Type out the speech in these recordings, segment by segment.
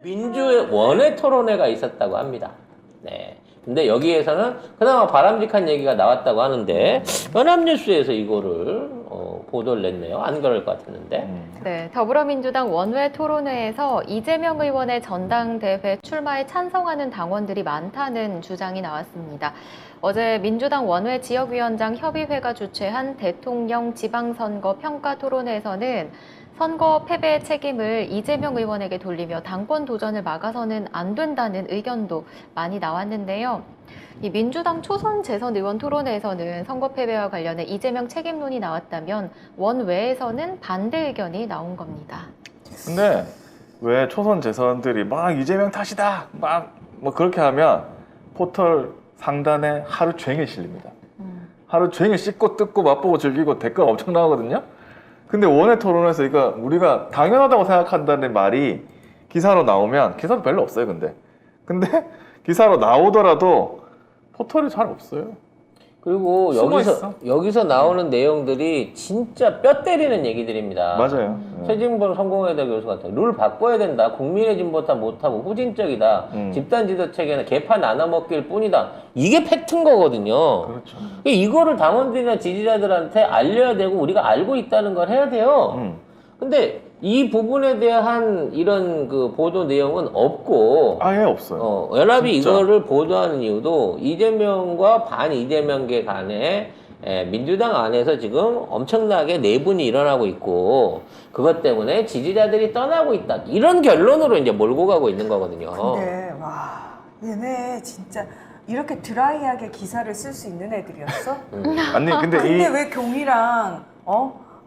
민주원회 토론회가 있었다고 합니다. 네. 근데 여기에서는 그나마 바람직한 얘기가 나왔다고 하는데 연합뉴스에서 이거를 보도를 냈네요. 안 그럴 것 같았는데. 네, 더불어민주당 원외 토론회에서 이재명 의원의 전당대회 평가에 찬성하는 당원들이 많다는 주장이 나왔습니다. 어제 민주당 원외 지역위원장 협의회가 주최한 대통령 지방선거 평가 토론회에서는 선거 패배의 책임을 이재명 의원에게 돌리며 당권 도전을 막아서는 안 된다는 의견도 많이 나왔는데요. 이 민주당 초선 재선 의원 토론회에서는 선거 패배와 관련해 이재명 책임론이 나왔다면 원외에서는 반대 의견이 나온 겁니다. 근데 왜 초선 재선들이 막 이재명 탓이다 막 뭐 그렇게 하면 포털 상단에 하루 종일 실립니다. 하루 종일 씹고 뜯고 맛보고 즐기고 댓글 엄청 나오거든요. 근데 원외 토론에서 이거 우리가 당연하다고 생각한다는 말이 기사로 나오면 기사도 별로 없어요. 근데 기사로 나오더라도 포털이 잘 없어요. 그리고 여기서 나오는 내용들이 진짜 뼈 때리는 얘기들입니다. 맞아요. 최진봉 성공회대 교수 같은 룰 바꿔야 된다. 국민의 진보타 못하고 후진적이다. 집단 지도 체계는 개파 나눠먹기일 뿐이다. 이게 팩트인 거거든요. 그렇죠. 이거를 당원들이나 지지자들한테 알려야 되고 우리가 알고 있다는 걸 해야 돼요. 근데 이 부분에 대한 이런 그 보도 내용은 없고 아예 없어요. 연합이 진짜. 이거를 보도하는 이유도 이재명과 반 이재명계 간에 민주당 안에서 지금 엄청나게 내분이 일어나고 있고 그것 때문에 지지자들이 떠나고 있다 이런 결론으로 이제 몰고 가고 있는 거거든요. 근데 와 얘네 진짜 이렇게 드라이하게 기사를 쓸 수 있는 애들이었어? 아니 근데 근데 왜 경이랑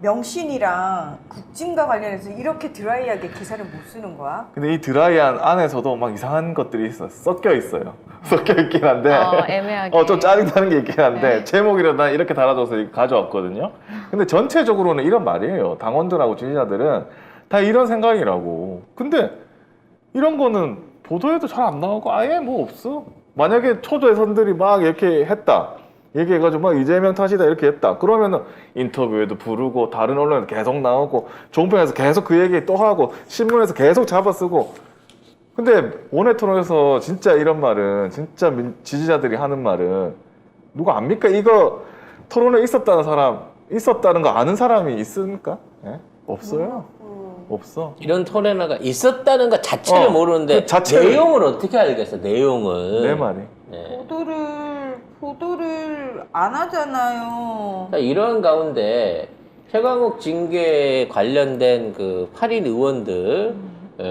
명신이랑 국진과 관련해서 이렇게 드라이하게 기사를 못 쓰는 거야? 근데 이 드라이한 안에서도 막 이상한 것들이 있어 섞여 있어요. 섞여 있긴 한데 애매하게. 좀 짜증나는 게 있긴 한데 네. 제목이라 나 이렇게 달아줘서 이거 가져왔거든요. 근데 전체적으로는 이런 말이에요. 당원들하고 지지자들은 다 이런 생각이라고. 근데 이런 거는 보도에도 잘 안 나오고 아예 뭐 없어. 만약에 초재선들이 막 이렇게 했다. 얘기해가지고 막 이재명 탓이다 이렇게 했다. 그러면은 인터뷰에도 부르고 다른 언론에도 계속 나오고 종편에서 계속 그 얘기 또 하고 신문에서 계속 잡아쓰고. 근데 원외 토론에서 진짜 이런 말은 진짜 지지자들이 하는 말은 누가 압니까? 이거 토론에 있었다는 거 아는 사람이 있습니까? 예? 없어요. 없어. 이런 토론회가 있었다는 것 자체를 모르는데 그 자체를- 내용을 어떻게 알겠어? 내용을. 내 말이. 네. 보도를 안 하잖아요. 자, 이런 가운데 최강욱 징계에 관련된 그 8인 의원들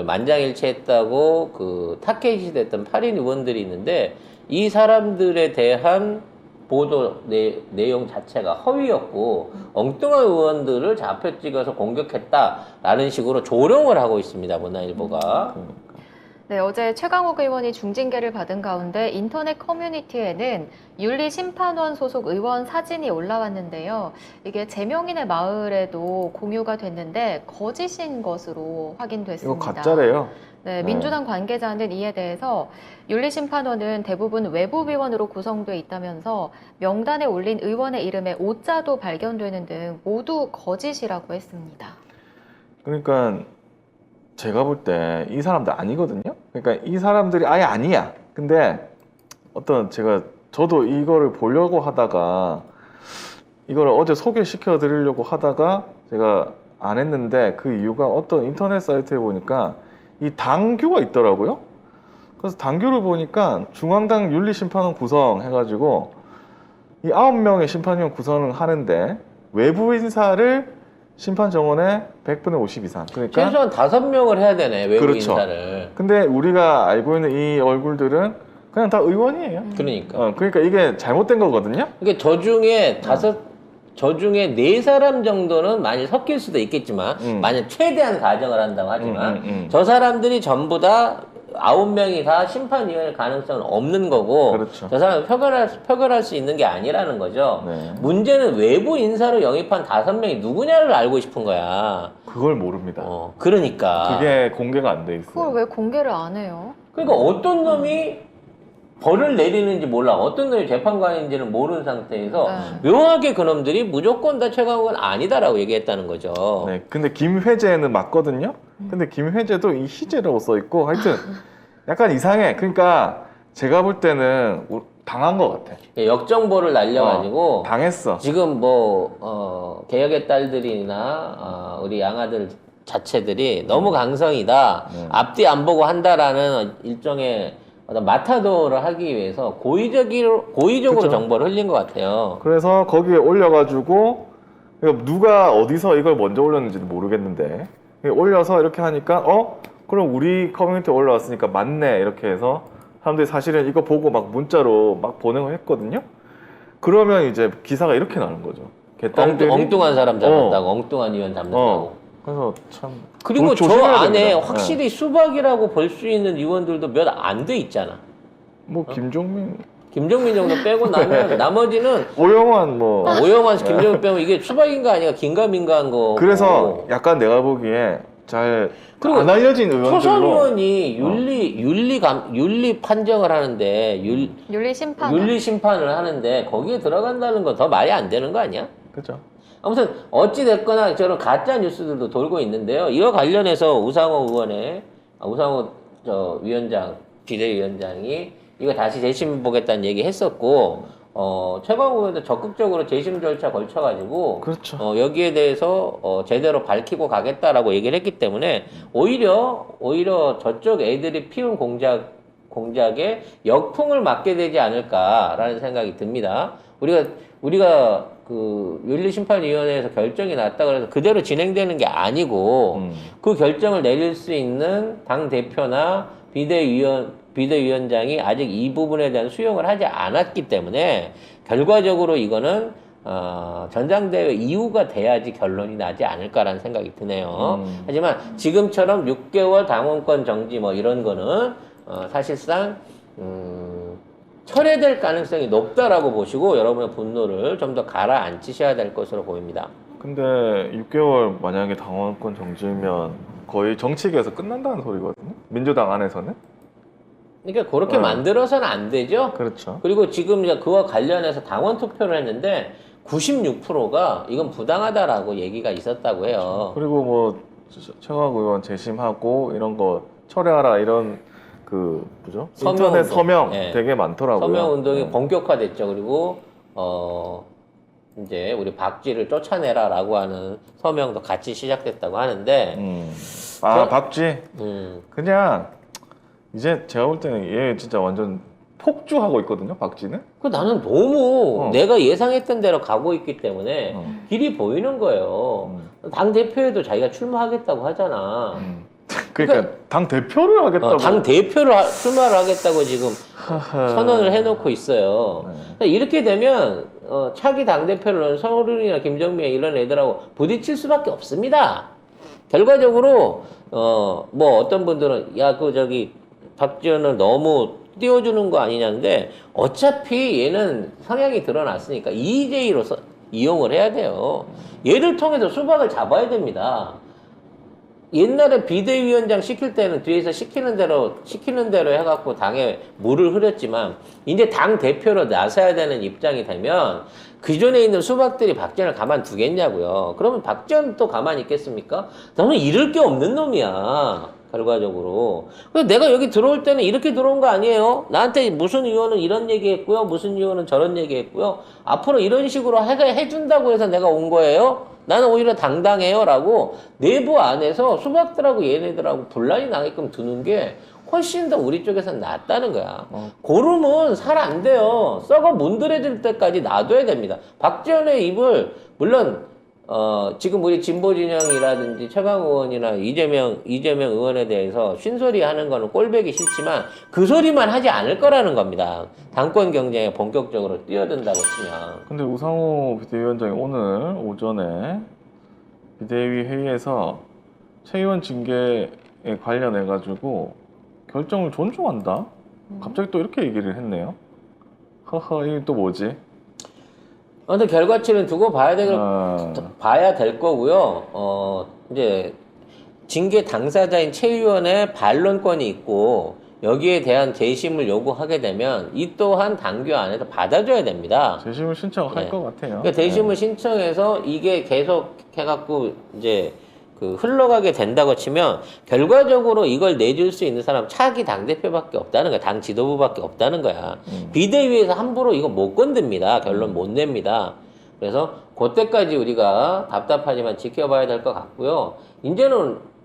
만장일치했다고 그 타켓이 됐던 8인 의원들이 있는데 이 사람들에 대한 보도 내용 자체가 허위였고 엉뚱한 의원들을 좌표 찍어서 공격했다라는 식으로 조롱을 하고 있습니다. 문화일보가. 네, 어제 최강욱 의원이 중징계를 받은 가운데 인터넷 커뮤니티에는 윤리심판원 소속 의원 사진이 올라왔는데요. 이게 제명인의 마을에도 공유가 됐는데 거짓인 것으로 확인됐습니다. 이거 가짜래요. 네, 민주당 관계자는 이에 대해서 윤리심판원은 대부분 외부위원으로 구성돼 있다면서 명단에 올린 의원의 이름에 오자도 발견되는 등 모두 거짓이라고 했습니다. 그러니까 제가 볼 때 이 사람들 아니거든요. 그러니까 이 사람들이 아예 아니야. 근데 저도 이거를 보려고 하다가 이걸 어제 소개시켜 드리려고 하다가 제가 안 했는데 그 이유가 어떤 인터넷 사이트에 보니까 이 당규가 있더라고요. 그래서 당규를 보니까 중앙당 윤리심판원 구성해가지고 이 9명의 심판위원 구성을 하는데 외부 인사를 심판 정원의 100분의 50 이상. 그러니까 최소한 5명을 해야 되네. 외부 그렇죠. 인사를. 근데 우리가 알고 있는 이 얼굴들은 그냥 다 의원이에요. 그러니까. 그러니까 이게 잘못된 거거든요. 그러니까 저 중에 4사람 정도는 많이 섞일 수도 있겠지만 만약 최대한 가정을 한다고 하지만 저 사람들이 전부 다 9명이 다 심판위원회 가능성은 없는 거고 그렇죠. 저 사람을 표결할 수 있는 게 아니라는 거죠. 네. 문제는 외부 인사로 영입한 5명이 누구냐를 알고 싶은 거야. 그걸 모릅니다. 그러니까. 그게 공개가 안 돼 있어요. 그걸 왜 공개를 안 해요? 그러니까 어떤 놈이 벌을 내리는지 몰라. 어떤 놈이 재판관인지는 모르는 상태에서 네. 묘하게 그놈들이 무조건 다 최강욱은 아니다라고 얘기했다는 거죠. 네, 근데 김회재는 맞거든요. 근데 김회재도 이 희재라고 써 있고 하여튼 약간 이상해. 그러니까 제가 볼 때는 당한 것 같아. 역정보를 날려가지고 당했어. 지금 개혁의 딸들이나 우리 양아들 자체들이 너무 강성이다. 앞뒤 안 보고 한다라는 일종의 어떤 마타도를 하기 위해서 고의적으로 그쵸. 정보를 흘린 것 같아요. 그래서 거기에 올려가지고 누가 어디서 이걸 먼저 올렸는지는 모르겠는데 올려서 이렇게 하니까 그럼 우리 커뮤니티에 올라왔으니까 맞네 이렇게 해서 사람들이 사실은 이거 보고 막 문자로 막 보내고 했거든요. 그러면 이제 기사가 이렇게 나는 거죠. 개딸들이 엉뚱한 사람 잡았다고, 엉뚱한 의원 잡는다고. 그래서 참 그리고 저 조심해야 안에 됩니다. 확실히 수박이라고 볼 수 있는 의원들도 몇 안 돼 있잖아. 뭐 김종민, 김정민 정도 빼고 나면 나머지는 오영환 뭐 오영환, 김정민 빼면 이게 수박인가 아니가 긴가민가한 거. 그래서 약간 내가 보기에 잘 그리고 안 알려진 의원들로 초선 의원이 윤리 판정을 하는데 윤리 심판. 윤리 심판을 하는데 거기에 들어간다는 건 더 말이 안 되는 거 아니야? 그죠? 아무튼 어찌 됐거나 저런 가짜 뉴스들도 돌고 있는데요. 이와 관련해서 우상호 위원장, 비대위원장이 이거 다시 재심 보겠다는 얘기 했었고, 최강욱 의원도 적극적으로 재심 절차 걸쳐가지고, 그렇죠. 여기에 대해서 제대로 밝히고 가겠다라고 얘기를 했기 때문에 오히려 저쪽 애들이 피운 공작에 역풍을 맞게 되지 않을까라는 생각이 듭니다. 우리가 그 윤리심판위원회에서 결정이 났다 그래서 그대로 진행되는 게 아니고 그 결정을 내릴 수 있는 당 대표나 비대위원장이 아직 이 부분에 대한 수용을 하지 않았기 때문에 결과적으로 이거는 전당대회 이후가 돼야지 결론이 나지 않을까라는 생각이 드네요. 하지만 지금처럼 6개월 당원권 정지 뭐 이런 거는 사실상 철회될 가능성이 높다라고 보시고 여러분의 분노를 좀 더 가라앉히셔야 될 것으로 보입니다. 근데 6개월 만약에 당원권 정지면 거의 정치계에서 끝난다는 소리거든요. 민주당 안에서는. 그러니까 그렇게 만들어서는 안 되죠. 그렇죠. 그리고 지금 이제 그와 관련해서 당원 투표를 했는데 96%가 이건 부당하다라고 얘기가 있었다고 해요. 그리고 뭐 최강욱 의원 재심하고 이런 거 철회하라 이런 뭐죠? 인터넷 운동. 서명 네. 되게 많더라고요. 서명 운동이 네. 본격화됐죠. 그리고 이제 우리 박쥐를 쫓아내라라고 하는 서명도 같이 시작됐다고 하는데 박쥐 그냥 이제 제가 볼 때는 얘 진짜 완전 폭주하고 있거든요. 박쥐는. 그 나는 너무 내가 예상했던 대로 가고 있기 때문에 길이 보이는 거예요. 당 대표에도 자기가 출마하겠다고 하잖아. 그러니까 당 대표를 하겠다고. 당 대표를 출마를 하겠다고 지금 선언을 해놓고 있어요. 그러니까 이렇게 되면 차기 당 대표를 서울이나 김정민 이런 애들하고 부딪힐 수밖에 없습니다. 결과적으로 뭐 어떤 분들은 박지원을 너무 띄워주는 거 아니냐는데 어차피 얘는 성향이 드러났으니까 EJ로 이용을 해야 돼요. 얘를 통해서 수박을 잡아야 됩니다. 옛날에 비대위원장 시킬 때는 뒤에서 시키는 대로 해갖고 당에 물을 흐렸지만 이제 당 대표로 나서야 되는 입장이 되면 기존에 있는 수박들이 박지원을 가만두겠냐고요. 그러면 박지원 또 가만히 있겠습니까? 너는 잃을 게 없는 놈이야. 결과적으로. 그래서 내가 여기 들어올 때는 이렇게 들어온 거 아니에요. 나한테 무슨 의원은 이런 얘기했고요. 무슨 의원은 저런 얘기했고요. 앞으로 이런 식으로 해준다고 해서 내가 온 거예요. 나는 오히려 당당해요. 라고 내부 안에서 수박들하고 얘네들하고 분란이 나게끔 두는 게 훨씬 더 우리 쪽에서는 낫다는 거야. 고름은 살 안 돼요. 썩어 문드러질 때까지 놔둬야 됩니다. 박지원의 입을 물론 지금 우리 진보진영이라든지 최강욱 의원이나 이재명 의원에 대해서 쉰소리 하는 거는 꼴보기 싫지만 그 소리만 하지 않을 거라는 겁니다. 당권 경쟁에 본격적으로 뛰어든다고 치면. 근데 우상호 비대위원장이 오늘 오전에 비대위 회의에서 최 의원 징계에 관련해가지고 결정을 존중한다? 갑자기 또 이렇게 얘기를 했네요. 이게 또 뭐지? 근데 결과치는 두고 봐야 될 거고요. 이제 징계 당사자인 최 의원의 반론권이 있고 여기에 대한 재심을 요구하게 되면 이 또한 당규 안에서 받아줘야 됩니다. 재심을 신청할 네. 것 같아요. 그러니까 재심을 신청해서 이게 계속 해갖고 이제 그 흘러가게 된다고 치면 결과적으로 이걸 내줄 수 있는 사람 차기 당대표밖에 없다는 거야. 당 지도부밖에 없다는 거야. 비대위에서 함부로 이거 못 건듭니다. 결론 못 냅니다. 그래서 그때까지 우리가 답답하지만 지켜봐야 될 것 같고요.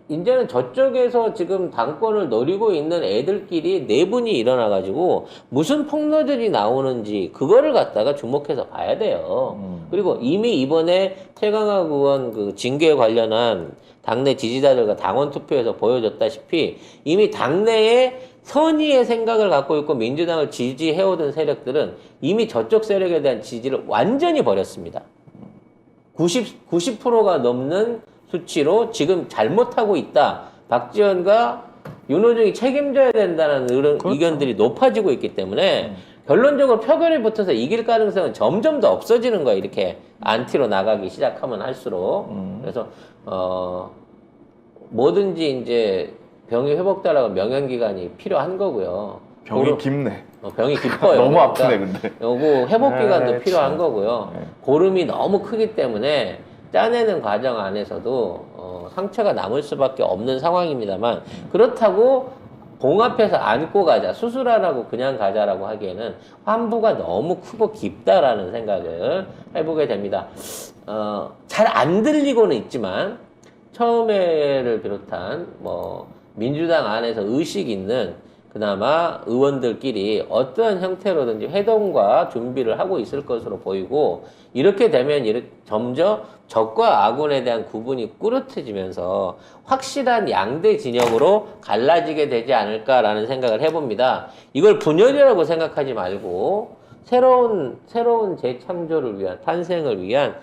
이제는 저쪽에서 지금 당권을 노리고 있는 애들끼리 내분이 일어나가지고 무슨 폭로들이 나오는지 그거를 갖다가 주목해서 봐야 돼요. 그리고 이미 이번에 최강욱 의원 그 징계에 관련한 당내 지지자들과 당원 투표에서 보여줬다시피 이미 당내에 선의의 생각을 갖고 있고 민주당을 지지해오던 세력들은 이미 저쪽 세력에 대한 지지를 완전히 버렸습니다. 90%가 넘는 수치로 지금 잘못하고 있다. 박지원과 윤호중이 책임져야 된다는 이런 그렇죠. 의견들이 높아지고 있기 때문에 결론적으로 표결에 붙어서 이길 가능성은 점점 더 없어지는 거예요. 이렇게 안티로 나가기 시작하면 할수록. 그래서 뭐든지 이제 병이 회복되라고 명연기간이 필요한 거고요. 병이 깊네. 병이 깊어요. 너무 그러니까 아프네 근데. 요거 회복기간도 네, 필요한 참. 거고요. 네. 고름이 너무 크기 때문에 짜내는 과정 안에서도 상처가 남을 수밖에 없는 상황입니다만 그렇다고 봉합해서 안고 가자, 수술하라고 그냥 가자라고 하기에는 환부가 너무 크고 깊다라는 생각을 해보게 됩니다. 잘 안 들리고는 있지만 처음에를 비롯한 뭐 민주당 안에서 의식 있는 그나마 의원들끼리 어떤 형태로든지 회동과 준비를 하고 있을 것으로 보이고 이렇게 되면 점점 적과 아군에 대한 구분이 꾸렷해지면서 확실한 양대 진영으로 갈라지게 되지 않을까라는 생각을 해봅니다. 이걸 분열이라고 생각하지 말고 새로운 재창조를 위한 탄생을 위한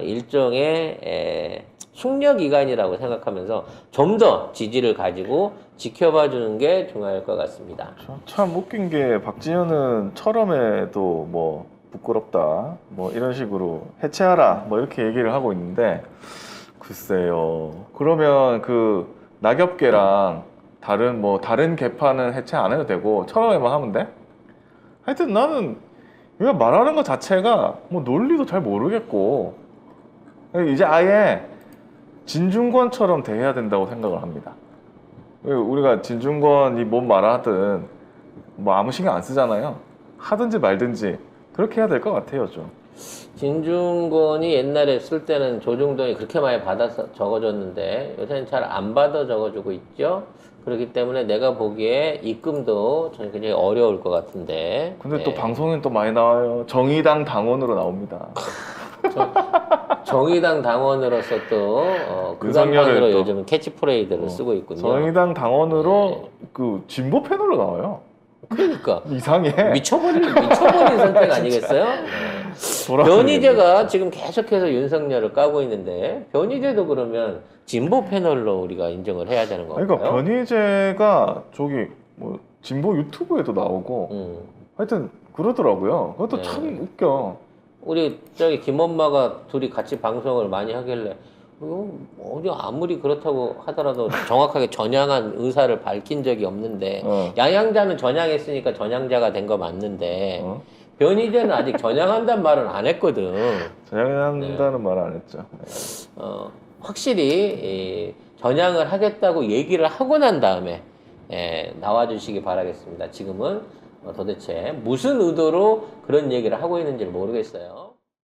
일종의 숙려기간이라고 생각하면서 좀 더 지지를 가지고 지켜봐 주는 게 중요할 것 같습니다. 참 웃긴 게 박지현은 철험에도 뭐 부끄럽다 뭐 이런 식으로 해체하라 뭐 이렇게 얘기를 하고 있는데 글쎄요. 그러면 그 낙엽계랑 다른 개파는 해체 안 해도 되고 철험에만 하면 돼? 하여튼 나는 얘가 말하는 것 자체가 뭐 논리도 잘 모르겠고 이제 아예 진중권처럼 대해야 된다고 생각을 합니다. 우리가 진중권이 뭔 말하든 뭐 아무 신경 안 쓰잖아요. 하든지 말든지 그렇게 해야 될 것 같아요, 좀. 진중권이 옛날에 쓸 때는 조중동이 그렇게 많이 받아서 적어줬는데 요새는 잘 안 받아 적어주고 있죠. 그렇기 때문에 내가 보기에 입금도 저는 굉장히 어려울 것 같은데. 근데 네. 또 방송엔 또 많이 나와요. 정의당 당원으로 나옵니다. 정의당 당원으로서 또 윤석열을 그간만으로 또- 요즘 캐치프레이드를 쓰고 있군요. 정의당 당원으로 네. 그 진보 패널로 나와요. 그러니까 이상해. 미쳐버린 선택 아니겠어요? 네. 변희재가 지금 계속해서 윤석열을 까고 있는데 변희재도 그러면 진보 패널로 우리가 인정을 해야 되는 건가요? 그러니까 변희재가 저기 뭐 진보 유튜브에도 나오고 하여튼 그러더라고요. 그것도 네. 참 웃겨. 우리 저기 김엄마가 둘이 같이 방송을 많이 하길래 어디 아무리 그렇다고 하더라도 정확하게 전향한 의사를 밝힌 적이 없는데 양양자는 전향했으니까 전향자가 된 거 맞는데 변희재는 아직 전향한다는 말은 안 했거든. 전향한다는 말 안 했죠. 확실히 전향을 하겠다고 얘기를 하고 난 다음에 나와주시기 바라겠습니다. 지금은 도대체 무슨 의도로 그런 얘기를 하고 있는지 모르겠어요.